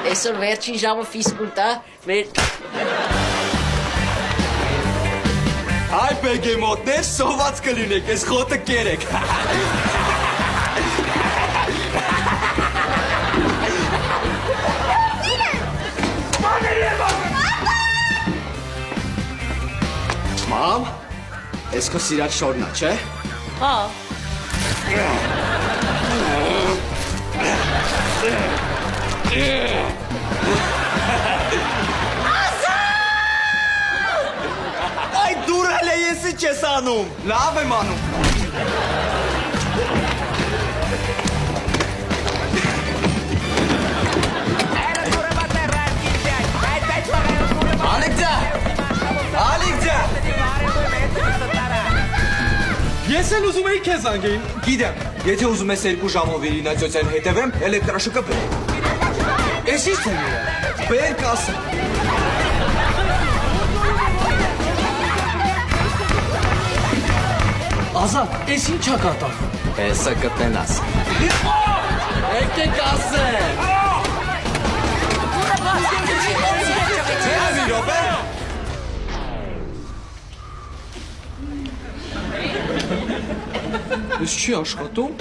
Այսօր վերջին ժամը ֆիզկուլտա, Այ բեգեմոտներ, սոված կլինեք, ես խոտը կերեք։ Մամ, ես քո սիրած շորնա, չէ։ Հա։ Այ դուր էլ է եսի չես անում։ Լավ եմ անում։ Ալիքջա, Ալիքջա։ Ես էլ ուզում էի քեզ անգեին։ Գիտեմ, եթե ուզում ես 2 ժամով իրինացիության հետևեմ, էլեկտրաշոկը բեր։ Ես ինչ եմ իրա։ Բեր կասը։ Ազատ, ես ինչա կատաղ։ Էսը կտնաս։ Եկեք ասեմ։ Մի րոպե։ Ես չի աշխատում։